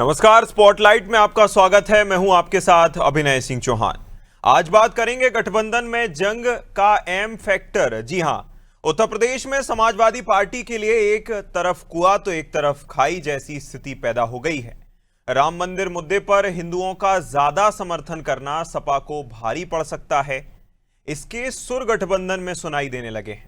नमस्कार, स्पॉटलाइट में आपका स्वागत है। मैं हूं आपके साथ अभिनय सिंह चौहान। आज बात करेंगे गठबंधन में जंग का एम फैक्टर। जी हां, उत्तर प्रदेश में समाजवादी पार्टी के लिए एक तरफ कुआं तो एक तरफ खाई जैसी स्थिति पैदा हो गई है। राम मंदिर मुद्दे पर हिंदुओं का ज्यादा समर्थन करना सपा को भारी पड़ सकता है। इसके सुर गठबंधन में सुनाई देने लगे हैं,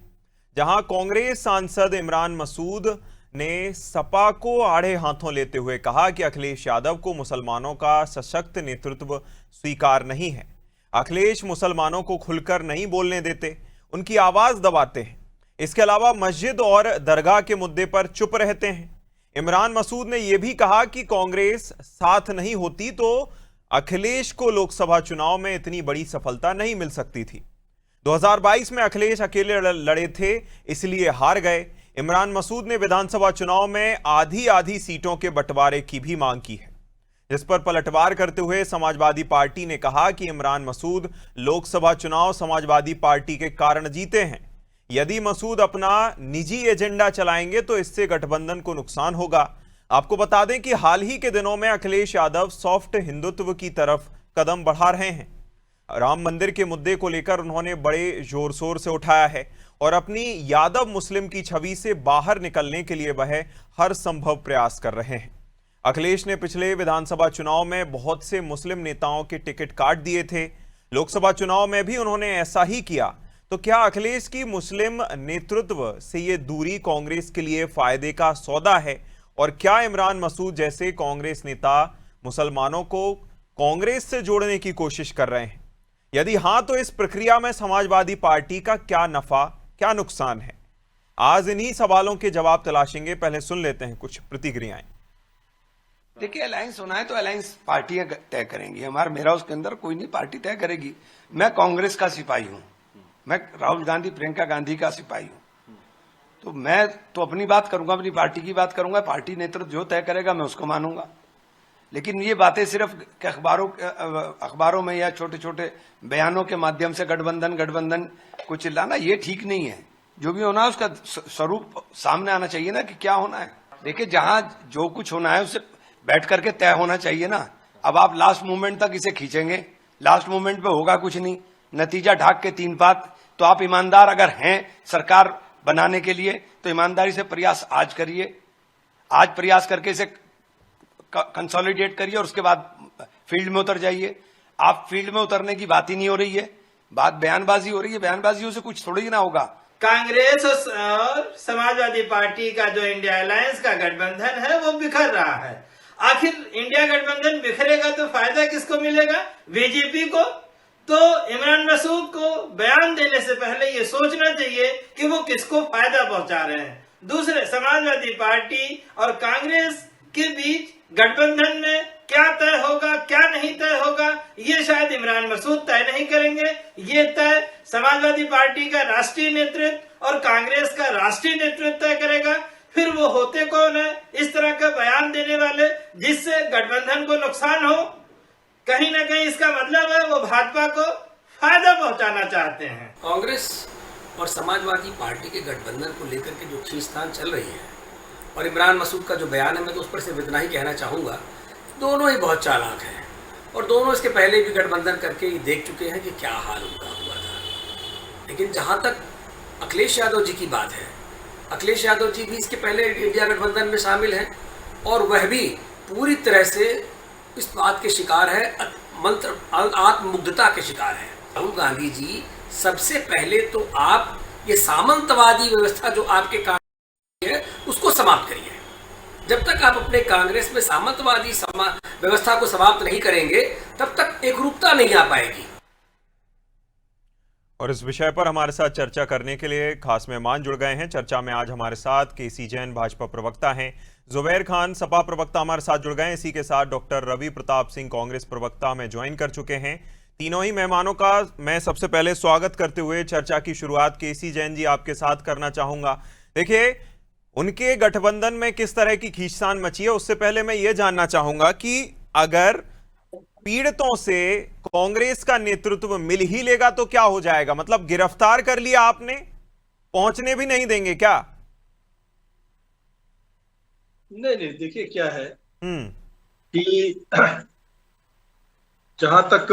जहां कांग्रेस सांसद इमरान मसूद ने सपा को आड़े हाथों लेते हुए कहा कि अखिलेश यादव को मुसलमानों का सशक्त नेतृत्व स्वीकार नहीं है। अखिलेश मुसलमानों को खुलकर नहीं बोलने देते, उनकी आवाज दबाते हैं। इसके अलावा मस्जिद और दरगाह के मुद्दे पर चुप रहते हैं। इमरान मसूद ने यह भी कहा कि कांग्रेस साथ नहीं होती तो अखिलेश को लोकसभा चुनाव में इतनी बड़ी सफलता नहीं मिल सकती थी। 2022 में अखिलेश अकेले लड़े थे, इसलिए हार गए। इमरान मसूद ने विधानसभा चुनाव में आधी आधी सीटों के बंटवारे की भी मांग की है, जिस पर पलटवार करते हुए समाजवादी पार्टी ने कहा कि इमरान मसूद लोकसभा चुनाव समाजवादी पार्टी के कारण जीते हैं। यदि मसूद अपना निजी एजेंडा चलाएंगे तो इससे गठबंधन को नुकसान होगा। आपको बता दें कि हाल ही के दिनों में अखिलेश यादव सॉफ्ट हिंदुत्व की तरफ कदम बढ़ा रहे हैं। राम मंदिर के मुद्दे को लेकर उन्होंने बड़े जोर शोर से उठाया है और अपनी यादव मुस्लिम की छवि से बाहर निकलने के लिए वह हर संभव प्रयास कर रहे हैं। अखिलेश ने पिछले विधानसभा चुनाव में बहुत से मुस्लिम नेताओं के टिकट काट दिए थे। लोकसभा चुनाव में भी उन्होंने ऐसा ही किया। तो क्या अखिलेश की मुस्लिम नेतृत्व से ये दूरी कांग्रेस के लिए फायदे का सौदा है? और क्या इमरान मसूद जैसे कांग्रेस नेता मुसलमानों को कांग्रेस से जोड़ने की कोशिश कर रहे हैं? यदि हां, तो इस प्रक्रिया में समाजवादी पार्टी का क्या नफा, क्या नुकसान है? आज इन्हीं सवालों के जवाब तलाशेंगे। पहले सुन लेते हैं कुछ प्रतिक्रियाएं। देखिए, अलायंस होना है तो अलायंस पार्टियां तय करेंगी। मेरा उसके अंदर कोई नहीं, पार्टी तय करेगी। मैं कांग्रेस का सिपाही हूं, मैं राहुल गांधी प्रियंका गांधी का सिपाही हूं। तो मैं तो अपनी बात करूंगा, अपनी पार्टी की बात करूंगा। पार्टी नेतृत्व जो तय करेगा मैं उसको मानूंगा। लेकिन ये बातें सिर्फ अखबारों में या छोटे छोटे बयानों के माध्यम से गठबंधन को चिल्लाना, ये ठीक नहीं है। जो भी होना है उसका स्वरूप सामने आना चाहिए ना, कि क्या होना है। देखिए, जहां जो कुछ होना है उससे बैठ करके तय होना चाहिए ना। अब आप लास्ट मोमेंट तक इसे खींचेंगे, लास्ट मोमेंट पे होगा कुछ नहीं, नतीजा ढाक के तीन पात। तो आप ईमानदार अगर हैं सरकार बनाने के लिए तो ईमानदारी से प्रयास आज करिए, आज प्रयास करके इसे कंसोलिडेट करिए और उसके बाद फील्ड में उतर जाइए। आप फील्ड में उतरने की बात ही नहीं हो रही है, बात बयानबाजी हो रही है। बयानबाजियों से कुछ थोड़ी ना होगा। कांग्रेस और समाजवादी पार्टी का जो इंडिया अलायंस का गठबंधन है वो बिखर रहा है। आखिर इंडिया गठबंधन बिखरेगा तो फायदा किसको मिलेगा? बीजेपी को। तो इमरान मसूद को बयान देने से पहले ये सोचना चाहिए कि वो किसको फायदा पहुंचा रहे हैं। दूसरे, समाजवादी पार्टी और कांग्रेस के बीच गठबंधन में क्या तय होगा, क्या नहीं तय होगा, ये शायद इमरान मसूद तय नहीं करेंगे। ये तय समाजवादी पार्टी का राष्ट्रीय नेतृत्व और कांग्रेस का राष्ट्रीय नेतृत्व तय करेगा। फिर वो होते कौन है इस तरह का बयान देने वाले, जिससे गठबंधन को नुकसान हो? कहीं ना कहीं इसका मतलब है वो भाजपा को फायदा पहुंचाना चाहते हैं। कांग्रेस और समाजवादी पार्टी के गठबंधन को लेकर के जो खींचतान चल रही है और इमरान मसूद का जो बयान है, मैं तो उस पर सिर्फ इतना ही कहना चाहूँगा, दोनों ही बहुत चालाक हैं और दोनों इसके पहले भी गठबंधन करके ही देख चुके हैं कि क्या हाल उनका हुआ था। लेकिन जहाँ तक अखिलेश यादव जी की बात है, अखिलेश यादव जी भी इसके पहले इंडिया गठबंधन में शामिल हैं और वह भी पूरी तरह से इस बात के शिकार है, आत्ममुग्धता के शिकार है। राहुल गांधी जी, सबसे पहले तो आप ये सामंतवादी व्यवस्था जो आपके है उसको समाप्त करिए। जब तक आप अपने कांग्रेस में सामंतवादी व्यवस्था को समाप्त नहीं करेंगे तब तक एकरूपता नहीं आ पाएगी। और इस विषय पर हमारे साथ चर्चा करने के लिए खास मेहमान जुड़ गए हैं। चर्चा में आज हमारे साथ केसी जैन भाजपा प्रवक्ता हैं, जुबैर खान सपा प्रवक्ता हमारे साथ जुड़ गए हैं। इसी के साथ डॉक्टर रवि प्रताप सिंह कांग्रेस प्रवक्ता में ज्वाइन कर चुके हैं। तीनों ही मेहमानों का मैं सबसे पहले स्वागत करते हुए चर्चा की शुरुआत केसी जैन जी आपके साथ करना चाहूंगा। देखिए, उनके गठबंधन में किस तरह की खींचतान मची है, उससे पहले मैं ये जानना चाहूंगा कि अगर पीड़ितों से कांग्रेस का नेतृत्व मिल ही लेगा तो क्या हो जाएगा? मतलब गिरफ्तार कर लिया आपने, पहुंचने भी नहीं देंगे क्या? नहीं, देखिए क्या है कि जहां तक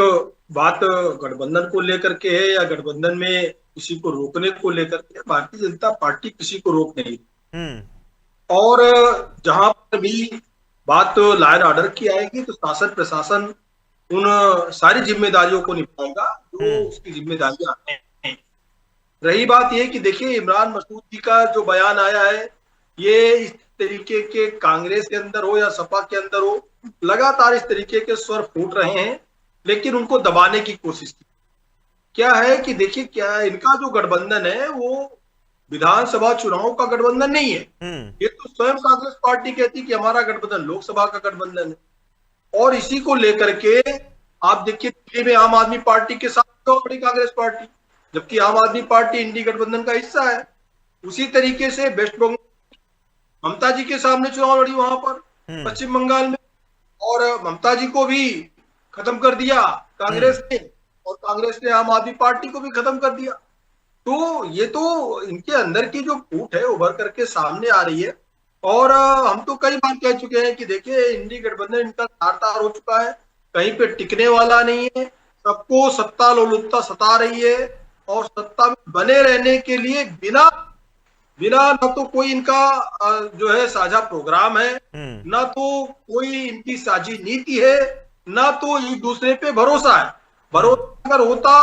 बात गठबंधन को लेकर के है या गठबंधन में किसी को रोकने को लेकर के, भारतीय जनता पार्टी किसी को रोक नहीं। और जहां पर भी बात लॉ एंड ऑर्डर की आएगी तो शासन प्रशासन उन सारी जिम्मेदारियों को निभाएगा जो उसकी जिम्मेदारियां हैं। रही बात ये कि देखिए, इमरान मसूद जी का जो बयान आया है, ये इस तरीके के कांग्रेस के अंदर हो या सपा के अंदर हो, लगातार इस तरीके के स्वर फूट रहे हैं, लेकिन उनको दबाने की कोशिश की। क्या है कि देखिए, क्या इनका जो गठबंधन है वो विधानसभा चुनाव का गठबंधन नहीं है। ये तो स्वयं कांग्रेस पार्टी कहती कि हमारा गठबंधन लोकसभा का गठबंधन है। और इसी को लेकर के आप देखिए, दिल्ली में आम आदमी पार्टी के साथ तो बड़ी कांग्रेस पार्टी, जबकि आम आदमी पार्टी इंडी गठबंधन का हिस्सा है। उसी तरीके से वेस्ट बंगाल ममता जी के सामने चुनाव लड़ी वहां पर पश्चिम बंगाल में, और ममता जी को भी खत्म कर दिया कांग्रेस ने, और कांग्रेस ने आम आदमी पार्टी को भी खत्म कर दिया। तो ये तो इनके अंदर की जो फूट है उभर करके सामने आ रही है। और हम तो कई बार कह चुके हैं कि देखिए, इंडी गठबंधन इनका तार हो चुका है, कहीं पे टिकने वाला नहीं है। सबको सत्ता लोलुपता सता रही है, और सत्ता में बने रहने के लिए बिना न तो कोई इनका जो है साझा प्रोग्राम है, ना तो कोई इनकी साझी नीति है, ना तो एक दूसरे पे भरोसा है। भरोसा अगर होता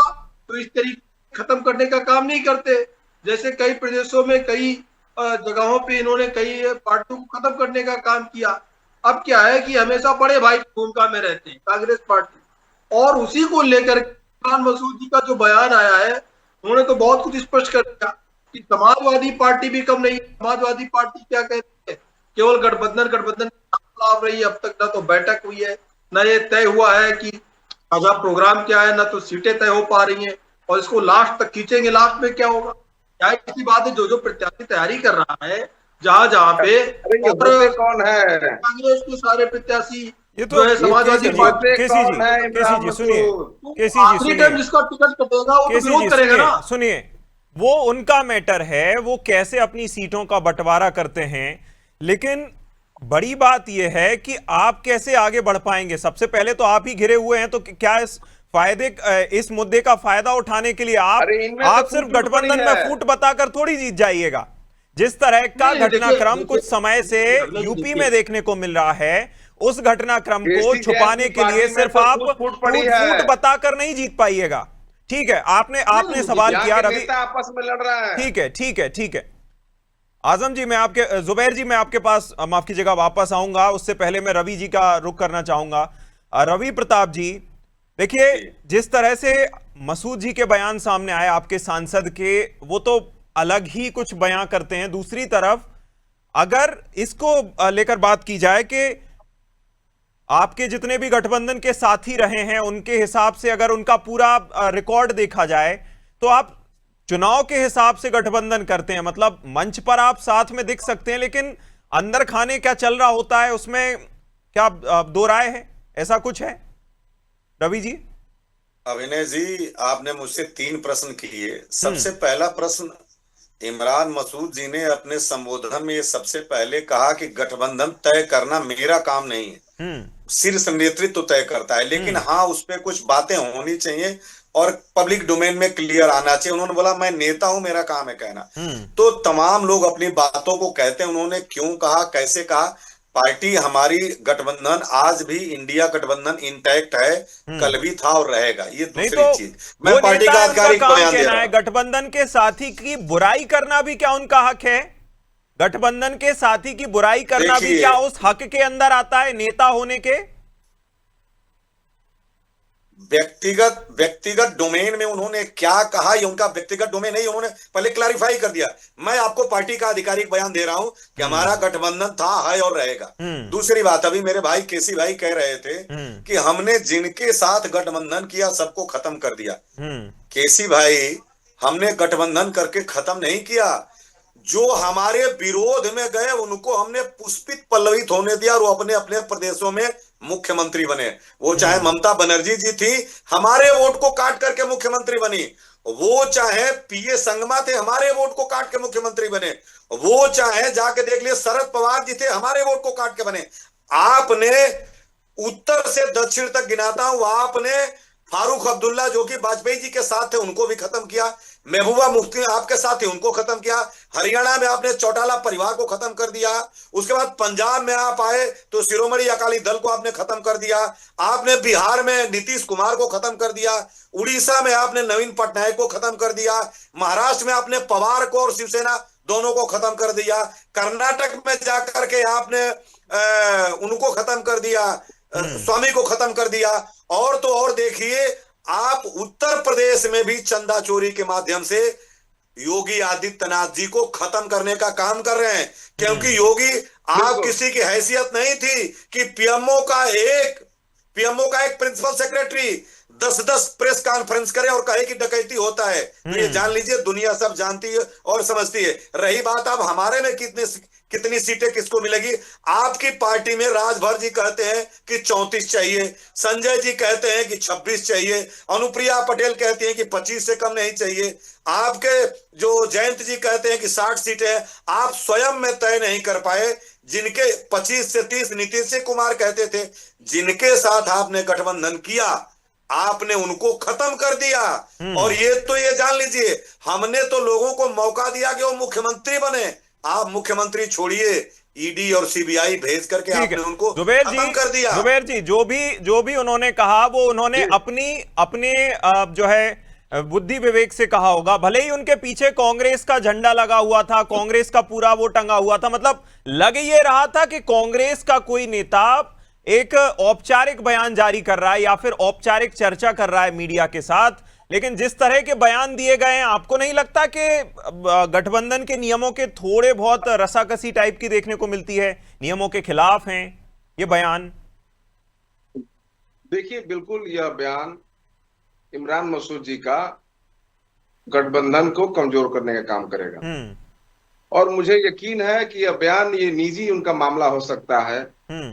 तो इस तरीके खत्म करने का काम नहीं करते। जैसे कई प्रदेशों में कई जगहों पे इन्होंने कई पार्टियों को खत्म करने का काम किया। अब क्या है कि हमेशा बड़े भाई की भूमिका में रहते हैं कांग्रेस पार्टी। और उसी को लेकर इमरान मसूद जी का जो बयान आया है, उन्होंने तो बहुत कुछ स्पष्ट कर दिया कि समाजवादी पार्टी भी कम नहीं। समाजवादी पार्टी क्या कहती है, केवल गठबंधन लाभ रही है। अब तक ना तो बैठक हुई है, न ये तय हुआ है कि साझा प्रोग्राम क्या है, ना तो सीटें तय हो पा रही हैं, और इसको लास्ट तक खींचेंगे। लास्ट में क्या होगा, क्या किसी बात है, जो प्रत्याशी तैयारी कर रहा है जहां पे कौन है कांग्रेस के सारे प्रत्याशी, ये तो जो है समाजवादी पार्टी, केसी जी सुनिए, केसी जी सुनिए, जिसका टिकट कटेगा वो तो विरोध करेगा ना। सुनिए, वो उनका मैटर है, वो कैसे अपनी सीटों का बंटवारा करते हैं, लेकिन बड़ी बात यह है कि आप कैसे आगे बढ़ पाएंगे। सबसे पहले तो आप ही घिरे हुए हैं, तो क्या इस मुद्दे का फायदा उठाने के लिए आप सिर्फ गठबंधन में फूट बताकर थोड़ी जीत जाइएगा। जिस तरह का घटनाक्रम कुछ समय से यूपी में देखने को मिल रहा है, उस घटनाक्रम को छुपाने के लिए सिर्फ आप फूट बताकर नहीं जीत पाइएगा। ठीक है, आपने सवाल किया रवि, आपस में लड़ रहा है। ठीक है आजम जी, जुबैर जी, मैं आपके पास माफ कीजिएगा वापस आऊंगा। उससे पहले मैं रवि जी का रुख करना चाहूंगा। रवि प्रताप जी, देखिए, जिस तरह से मसूद जी के बयान सामने आए आपके सांसद के, वो तो अलग ही कुछ बयान करते हैं। दूसरी तरफ अगर इसको लेकर बात की जाए कि आपके जितने भी गठबंधन के साथी रहे हैं, उनके हिसाब से अगर उनका पूरा रिकॉर्ड देखा जाए, तो आप चुनाव के हिसाब से गठबंधन करते हैं। मतलब मंच पर आप साथ में दिख सकते हैं, लेकिन अंदर खाने क्या चल रहा होता है उसमें क्या दो राय है? ऐसा कुछ है रवि जी? अभिनय जी, आपने मुझसे 3 प्रश्न किए। सबसे पहला प्रश्न, इमरान मसूद जी ने अपने संबोधन में ये सबसे पहले कहा कि गठबंधन तय करना मेरा काम नहीं है, शीर्ष नेतृत्व तय करता है, लेकिन हाँ, उस पर कुछ बातें होनी चाहिए और पब्लिक डोमेन में क्लियर आना चाहिए। उन्होंने बोला मैं नेता हूं, मेरा काम है कहना। तो तमाम लोग अपनी बातों को कहते हैं, उन्होंने क्यों कहा, कैसे कहा। पार्टी हमारी गठबंधन आज भी इंडिया गठबंधन इंटैक्ट है, कल भी था और रहेगा। ये दूसरी चीज, मैं पार्टी का आधिकारिक बयान दे रहा हूं। गठबंधन के साथी की बुराई करना भी क्या उनका हक है? गठबंधन के साथी की बुराई करना भी क्या उस हक के अंदर आता है नेता होने के? व्यक्तिगत डोमेन में उन्होंने क्या कहा, ये उनका व्यक्तिगत डोमेन नहीं, उन्होंने पहले क्लैरिफाई कर दिया। मैं आपको पार्टी का आधिकारिक बयान दे रहा हूं कि हमारा गठबंधन था, है और रहेगा। दूसरी बात, अभी मेरे भाई केसी भाई कह रहे थे कि हमने जिनके साथ गठबंधन किया सबको खत्म कर दिया। केसी भाई, हमने गठबंधन करके खत्म नहीं किया। जो हमारे विरोध में गए उनको हमने पुष्पित पल्लवित होने दिया और वो अपने अपने प्रदेशों में मुख्यमंत्री बने। वो चाहे ममता बनर्जी जी थी, हमारे वोट को काट करके मुख्यमंत्री बनी। वो चाहे पीए संगमा थे, हमारे वोट को काट के मुख्यमंत्री बने। वो चाहे जाके देख लिए शरद पवार जी थे, हमारे वोट को काट के बने। आपने उत्तर से दक्षिण तक गिनाता हूं। आपने फारूक अब्दुल्ला जो कि वाजपेयी जी के साथ थे उनको भी खत्म किया, महबूबा मुफ्ती आपके साथ थे उनको खत्म किया, हरियाणा में आपने चौटाला परिवार को खत्म कर दिया, उसके बाद पंजाब में आप आए तो शिरोमणि अकाली दल को आपने खत्म कर दिया, आपने बिहार में नीतीश कुमार को खत्म कर दिया, उड़ीसा में आपने नवीन पटनायक को खत्म कर दिया, महाराष्ट्र में आपने पवार को और शिवसेना दोनों को खत्म कर दिया, कर्नाटक में जाकर के आपने उनको खत्म कर दिया, स्वामी को खत्म कर दिया, और तो और देखिए आप उत्तर प्रदेश में भी चंदा चोरी के माध्यम से योगी आदित्यनाथ जी को खत्म करने का काम कर रहे हैं। क्योंकि योगी आप किसी की हैसियत नहीं थी कि पीएमओ का एक प्रिंसिपल सेक्रेटरी 10-10 प्रेस कॉन्फ्रेंस करे और कहे कि डकैती होता है। तो ये जान लीजिए दुनिया सब जानती है और समझती है। रही बात अब हमारे में कितनी सीटें किसको मिलेगी, आपकी पार्टी में राजभर जी कहते हैं कि 34 चाहिए, संजय जी कहते हैं कि 26 चाहिए, अनुप्रिया पटेल कहती हैं कि 25 से कम नहीं चाहिए, आपके जो जयंत जी कहते हैं कि 60 सीटें, आप स्वयं में तय नहीं कर पाए। जिनके 25 से 30 नीतीश कुमार कहते थे, जिनके साथ आपने गठबंधन किया आपने उनको खत्म कर दिया। और ये जान लीजिए हमने तो लोगों को मौका दिया कि वो मुख्यमंत्री बने, आप मुख्यमंत्री छोड़िए, ईडी और सीबीआई भेज करके आपने उनको खत्म कर दिया। जुबेर जी जो भी उन्होंने कहा वो उन्होंने अपने जो है बुद्धि विवेक से कहा होगा। भले ही उनके पीछे कांग्रेस का झंडा लगा हुआ था, कांग्रेस का पूरा वो टंगा हुआ था, मतलब लग ये रहा था कि कांग्रेस का कोई नेता एक औपचारिक बयान जारी कर रहा है या फिर औपचारिक चर्चा कर रहा है मीडिया के साथ। लेकिन जिस तरह के बयान दिए गए हैं, आपको नहीं लगता कि गठबंधन के नियमों के थोड़े बहुत रसाकसी टाइप की देखने को मिलती है, नियमों के खिलाफ हैं ये बयान? देखिए बिल्कुल यह बयान इमरान मसूद जी का गठबंधन को कमजोर करने का काम करेगा। और मुझे यकीन है कि यह बयान ये निजी उनका मामला हो सकता है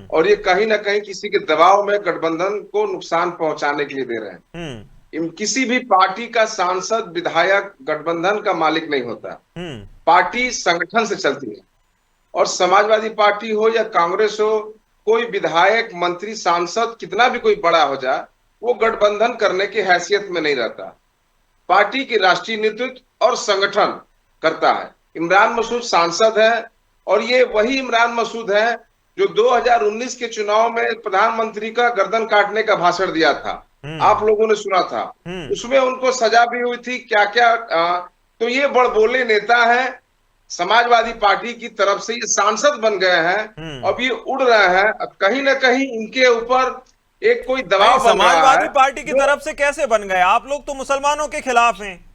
और ये कहीं ना कहीं किसी के दबाव में गठबंधन को नुकसान पहुंचाने के लिए दे रहे हैं। किसी भी पार्टी का सांसद विधायक गठबंधन का मालिक नहीं होता, पार्टी संगठन से चलती है। और समाजवादी पार्टी हो या कांग्रेस हो, कोई विधायक मंत्री सांसद कितना भी कोई बड़ा हो जाए वो गठबंधन करने की हैसियत में नहीं रहता। पार्टी की राष्ट्रीय नेतृत्व और संगठन करता है। इमरान मसूद सांसद है और ये वही इमरान मसूद है जो 2019 के चुनाव में प्रधानमंत्री का गर्दन काटने का भाषण दिया था, आप लोगों ने सुना था। उसमें उनको सजा भी हुई थी क्या क्या। तो ये बड़बोले नेता है, समाजवादी पार्टी की तरफ से ये सांसद बन गए हैं, अब ये उड़ रहे हैं। कहीं ना कहीं इनके ऊपर एक कोई दबाव बन रहा है। समाजवादी पार्टी की तरफ से कैसे बन गए? आप लोग तो मुसलमानों के खिलाफ हैं,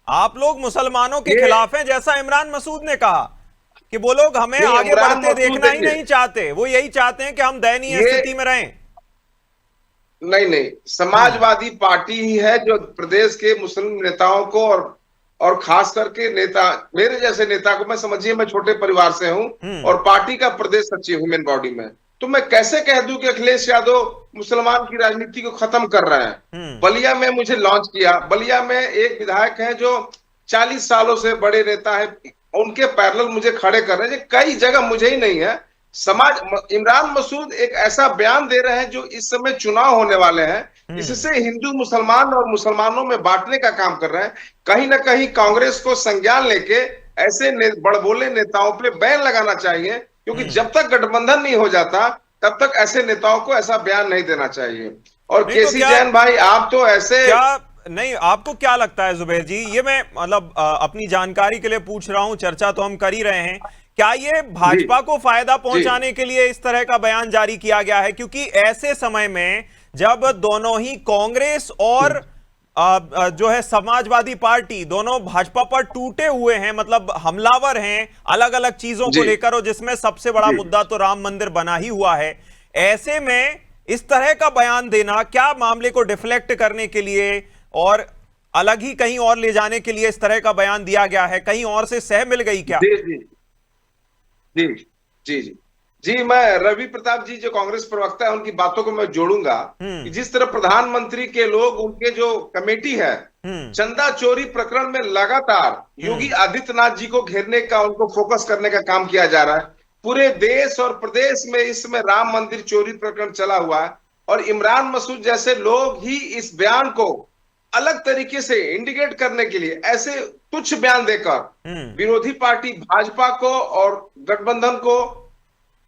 आप लोग मुसलमानों के खिलाफ हैं, जैसा इमरान मसूद ने कहा कि वो लोग हमें आगे बढ़ते देखना ही नहीं चाहते, वो यही चाहते हैं कि हम दयनीय स्थिति में रहें। नहीं, समाजवादी पार्टी ही है जो प्रदेश के मुस्लिम नेताओं को और खास करके नेता, मेरे जैसे नेता को, मैं समझिए मैं छोटे परिवार से हूं और पार्टी का प्रदेश सचिव हूं मेन बॉडी में, तो मैं कैसे कह दूं कि अखिलेश यादव मुसलमान की राजनीति को खत्म कर रहे हैं। बलिया में मुझे लॉन्च किया, बलिया में एक विधायक है जो 40 सालों से बड़े नेता है, उनके पैरेलल मुझे खड़े कर रहे हैं। कई जगह मुझे ही नहीं है। इमरान मसूद एक ऐसा बयान दे रहे हैं जो इस समय चुनाव होने वाले हैं, इससे हिंदू मुसलमान और मुसलमानों में बांटने का काम कर रहे हैं। कहीं ना कहीं कांग्रेस को संज्ञान लेके ऐसे बड़बोले नेताओं पे बैन लगाना चाहिए, क्योंकि जब तक गठबंधन नहीं हो जाता तब तक ऐसे नेताओं को ऐसा बयान नहीं देना चाहिए। और केसी जैन भाई, आप तो ऐसे नहीं, आपको क्या लगता है जुबेर जी, ये मैं मतलब अपनी जानकारी के लिए पूछ रहा हूं, चर्चा तो हम कर ही रहे हैं, क्या ये भाजपा को फायदा पहुंचाने के लिए इस तरह का बयान जारी किया गया है? क्योंकि ऐसे समय में जब दोनों ही कांग्रेस और जो है समाजवादी पार्टी दोनों भाजपा पर टूटे हुए हैं, मतलब हमलावर हैं अलग अलग चीजों को लेकर, और जिसमें सबसे बड़ा मुद्दा तो राम मंदिर बना ही हुआ है, ऐसे में इस तरह का बयान देना क्या मामले को डिफ्लेक्ट करने के लिए और अलग ही कहीं और ले जाने के लिए इस तरह का बयान दिया गया है? कहीं और से सह मिल गई क्या? जी, मैं रवि प्रताप जी जो कांग्रेस प्रवक्ता है उनकी बातों को मैं जोड़ूंगा कि जिस तरह प्रधानमंत्री के लोग, उनके जो कमेटी है, चंदा चोरी प्रकरण में लगातार योगी आदित्यनाथ जी को घेरने का, उनको फोकस करने का काम किया जा रहा है। पूरे देश और प्रदेश में इस समय राम मंदिर चोरी प्रकरण चला हुआ है और इमरान मसूद जैसे लोग ही इस बयान को अलग तरीके से इंडिकेट करने के लिए ऐसे तुच्छ बयान देकर विरोधी पार्टी भाजपा को और गठबंधन को,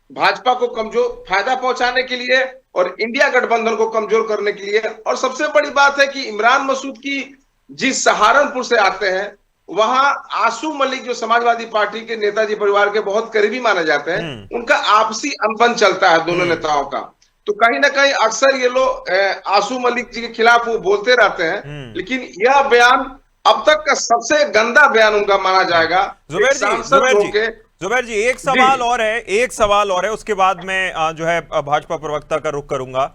भाजपा को कमजोर फायदा पहुंचाने के लिए और इंडिया गठबंधन को कमजोर करने के लिए। और सबसे बड़ी बात है कि इमरान मसूद की जिस सहारनपुर से आते हैं वहां आसू मलिक जो समाजवादी पार्टी के नेताजी परिवार के बहुत करीबी माने जाते हैं, उनका आपसी अनबन चलता है दोनों नेताओं का। तो कहीं ना कहीं अक्सर ये लोग आसू मलिक जी के खिलाफ वो बोलते रहते हैं, लेकिन यह बयान अब तक का सबसे गंदा बयान उनका माना जाएगा। जुबैर जी एक सवाल और है, उसके बाद मैं जो है भाजपा प्रवक्ता का रुख करूंगा।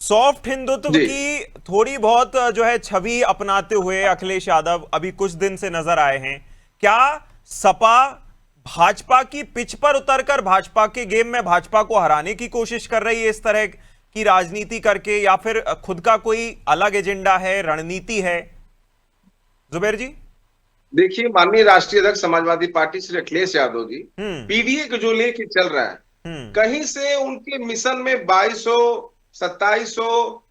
सॉफ्ट हिंदुत्व की थोड़ी बहुत जो है छवि अपनाते हुए अखिलेश यादव अभी कुछ दिन से नजर आए हैं। क्या सपा भाजपा की पिच पर उतरकर भाजपा के गेम में भाजपा को हराने की कोशिश कर रही है इस तरह की राजनीति करके, या फिर खुद का कोई अलग एजेंडा है, रणनीति है? जुबैर जी देखिए, माननीय राष्ट्रीय अध्यक्ष समाजवादी पार्टी श्री अखिलेश यादव जी पीडीए को जो लेके चल रहा है, कहीं से उनके मिशन में 2200, 2700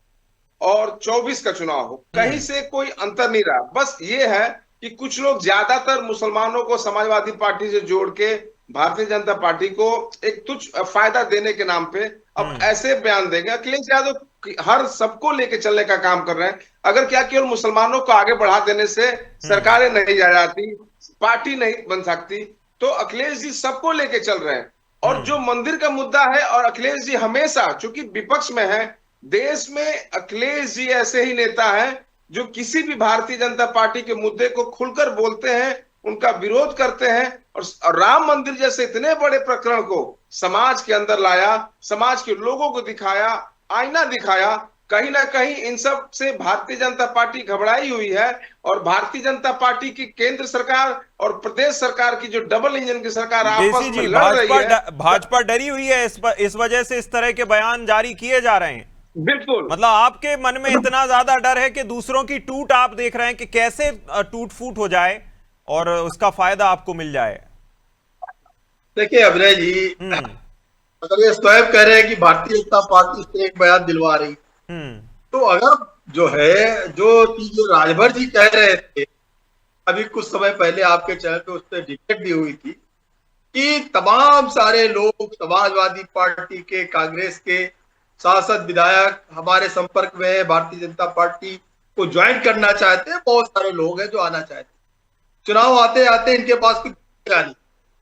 और 24 का चुनाव हो, कहीं से कोई अंतर नहीं रहा। बस ये है कि कुछ लोग ज्यादातर मुसलमानों को समाजवादी पार्टी से जोड़ के भारतीय जनता पार्टी को एक तुच्छ फायदा देने के नाम पे अब ऐसे बयान देंगे। अखिलेश यादव हर सबको लेके चलने का काम कर रहे हैं। अगर क्या केवल मुसलमानों को आगे बढ़ा देने से सरकारें नहीं जा जाती, पार्टी नहीं बन सकती, तो अखिलेश जी सबको लेके चल रहे हैं। और जो मंदिर का मुद्दा है, और अखिलेश जी हमेशा चूंकि विपक्ष में है, देश में अखिलेश जी ऐसे ही नेता हैं जो किसी भी भारतीय जनता पार्टी के मुद्दे को खुलकर बोलते हैं, उनका विरोध करते हैं और राम मंदिर जैसे इतने बड़े प्रकरण को समाज के अंदर लाया, समाज के लोगों को दिखाया, आईना दिखाया। कहीं ना कहीं इन सब से भारतीय जनता पार्टी घबराई हुई है और भारतीय जनता पार्टी की केंद्र सरकार और प्रदेश सरकार की जो डबल इंजन की सरकार आपस में लड़ रही है, भाजपा डरी हुई है इस वजह से इस तरह के बयान जारी किए जा रहे हैं। बिल्कुल, मतलब आपके मन में इतना ज्यादा डर है कि दूसरों की टूट आप देख रहे हैं कि कैसे टूट फूट हो जाए और उसका फायदा आपको मिल जाए। देखिए अभिनय जी, अगर ये स्वयं कह रहे हैं कि भारतीय जनता पार्टी से एक बयान दिलवा रही, तो अगर जो है जो चीज राजभर जी कह रहे थे अभी कुछ समय पहले आपके चैनल पे, उस पर डिबेट भी हुई थी कि तमाम सारे लोग समाजवादी पार्टी के, कांग्रेस के सांसद विधायक हमारे संपर्क में है, भारतीय जनता पार्टी को ज्वाइन करना चाहते हैं, बहुत सारे लोग हैं जो आना चाहते हैं, चुनाव आते आते इनके पास कुछ नहीं।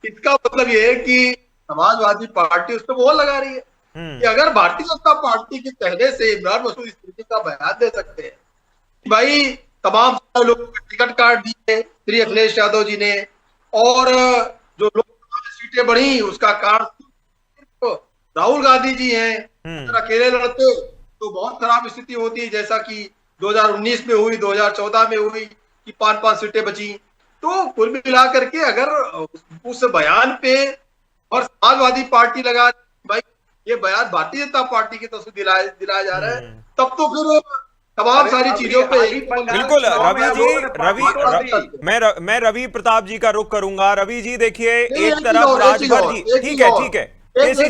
इसका मतलब ये है कि समाजवादी पार्टी उस पर मोहर लगा रही है कि अगर भारतीय जनता पार्टी के कहने से इमरान मसूद इस तरीके का बयान दे सकते हैं, भाई तमाम सारे लोगों को टिकट काट दिए श्री अखिलेश यादव जी ने, और जो लोग सीटें बढ़ी उसका कारण तो राहुल गांधी जी हैं। अगर अकेले लड़ते तो बहुत खराब स्थिति होती, जैसा कि 2019 में हुई, 2014 में हुई कि 5-5 सीटें बची। तो कुल मिला करके अगर उस बयान पे और समाजवादी पार्टी लगा, भाई ये बयान भारतीय जनता पार्टी की तरफ से दिलाया जा रहा है, तब तो फिर तमाम सारी चीजों पे बिल्कुल। मैं रवि प्रताप जी का रुख करूंगा। रवि जी देखिए, एक तरफ राजभर जी, ठीक है केसी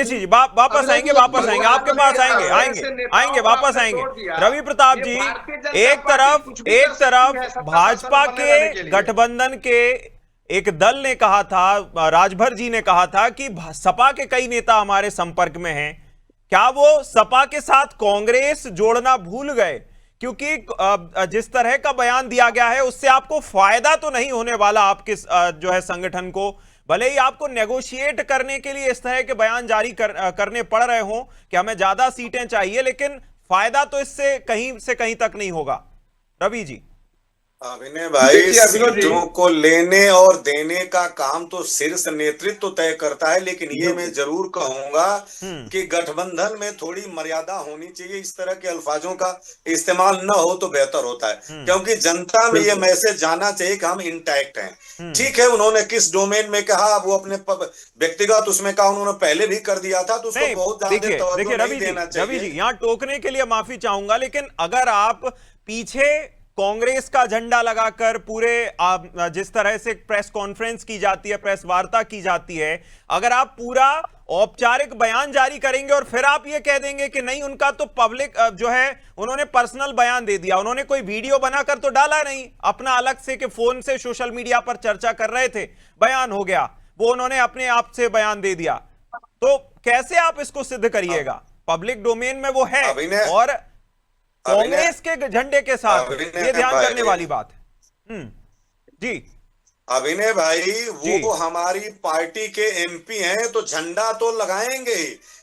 जी वापस आएंगे आपके पास आएंगे वापस आएंगे। रवि प्रताप जी, एक तरफ भाजपा के गठबंधन के एक दल ने कहा था, राजभर जी ने कहा था कि सपा के कई नेता हमारे संपर्क में हैं। क्या वो सपा के साथ कांग्रेस जोड़ना भूल गए? क्योंकि जिस तरह का बयान दिया गया है उससे आपको फायदा तो नहीं होने वाला आपके जो है संगठन को, भले ही आपको नेगोशिएट करने के लिए इस तरह के बयान जारी करने पड़ रहे हों कि हमें ज्यादा सीटें चाहिए, लेकिन फायदा तो इससे कहीं तक नहीं होगा। रवि जी। अभिनय भाई, सीटों को लेने और देने का काम तो शीर्ष नेतृत्व तय करता है, लेकिन ये मैं जरूर कहूंगा कि गठबंधन में थोड़ी मर्यादा होनी चाहिए। इस तरह के अल्फाजों का इस्तेमाल न हो तो बेहतर होता है, क्योंकि जनता में ये मैसेज जाना चाहिए कि हम इंटैक्ट हैं। ठीक है, उन्होंने किस डोमेन में कहा, वो अपने व्यक्तिगत उसमें कहा, उन्होंने पहले भी कर दिया था, तो उसको बहुत ज्यादा तवज्जो नहीं देना चाहिए। रवि जी, यहाँ टोकने के लिए माफी चाहूंगा, लेकिन अगर आप पीछे कांग्रेस का झंडा लगाकर पूरे जिस तरह से प्रेस कॉन्फ्रेंस की जाती है, प्रेस वार्ता की जाती है, अगर आप पूरा औपचारिक बयान जारी करेंगे और फिर आप ये कह देंगे कि नहीं, उनका तो पब्लिक जो है उन्होंने पर्सनल बयान दे दिया, उन्होंने कोई वीडियो बनाकर तो डाला नहीं अपना अलग से कि फोन से सोशल मीडिया पर चर्चा कर रहे थे, बयान हो गया, वो उन्होंने अपने आप से बयान दे दिया, तो कैसे आप इसको सिद्ध करिएगा? पब्लिक डोमेन में वो है और कांग्रेस के झंडे के साथ, ये ध्यान करने वाली बात है। जी अभिनय भाई, वो हमारी पार्टी के एमपी हैं तो झंडा तो लगाएंगे,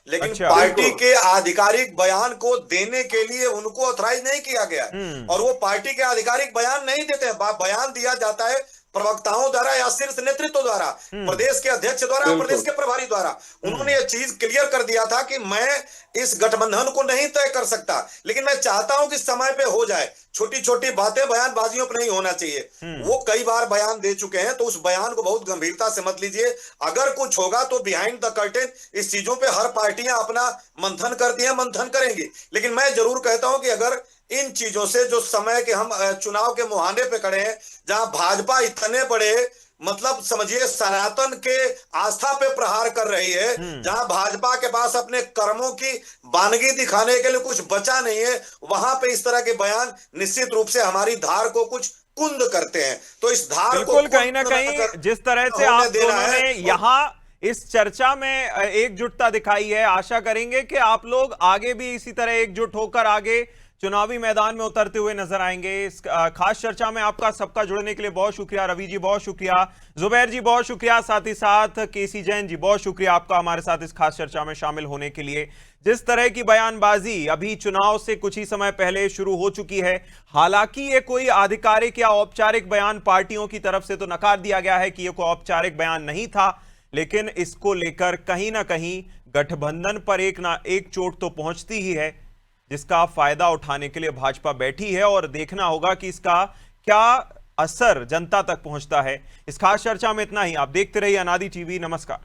लेकिन अच्छा, पार्टी के आधिकारिक बयान को देने के लिए उनको ऑथराइज नहीं किया गया और वो पार्टी के आधिकारिक बयान नहीं देते हैं। बयान दिया जाता है प्रवक्ताओं द्वारा या शीर्ष नेतृत्व द्वारा, प्रदेश के अध्यक्ष द्वारा, प्रदेश के प्रभारी द्वारा। उन्होंने ये चीज क्लियर कर दिया था कि मैं इस गठबंधन को नहीं तय कर सकता, लेकिन मैं चाहता हूं कि समय पे हो जाए। छोटी छोटी बातें बयानबाजियों पर नहीं होना चाहिए। वो कई बार बयान दे चुके हैं, तो उस बयान को बहुत गंभीरता से मत लीजिए। अगर कुछ होगा तो बिहाइंड द कर्टेन इस चीजों पे हर पार्टियां अपना मंथन करती हैं, मंथन करेंगी। लेकिन मैं जरूर कहता हूं कि अगर इन चीजों से, जो समय के हम चुनाव के मुहाने पे खड़े हैं, जहां भाजपा इतने बड़े मतलब समझिए सनातन के आस्था पे प्रहार कर रही है, जहां भाजपा के पास अपने कर्मों की बानगी दिखाने के लिए कुछ बचा नहीं है, वहां पे इस तरह के बयान निश्चित रूप से हमारी धार को कुछ कुंद करते हैं। तो इस धार को कहीं ना कहीं जिस तरह से आप दोनों ने यहाँ इस चर्चा में एकजुटता दिखाई है, आशा करेंगे कि आप लोग आगे भी इसी तरह एकजुट होकर आगे चुनावी मैदान में उतरते हुए नजर आएंगे। इस खास चर्चा में आपका सबका जुड़ने के लिए बहुत शुक्रिया। रवि जी बहुत शुक्रिया, जुबैर जी बहुत शुक्रिया, साथ ही साथ केसी जैन जी बहुत शुक्रिया आपका हमारे साथ इस खास चर्चा में शामिल होने के लिए। जिस तरह की बयानबाजी अभी चुनाव से कुछ ही समय पहले शुरू हो चुकी है, हालांकि ये कोई आधिकारिक या औपचारिक बयान पार्टियों की तरफ से तो नकार दिया गया है कि ये कोई औपचारिक बयान नहीं था, लेकिन इसको लेकर कहीं ना कहीं गठबंधन पर एक चोट तो पहुंचती ही है, जिसका फायदा उठाने के लिए भाजपा बैठी है और देखना होगा कि इसका क्या असर जनता तक पहुंचता है। इस खास चर्चा में इतना ही। आप देखते रहिए अनादि टीवी। नमस्कार।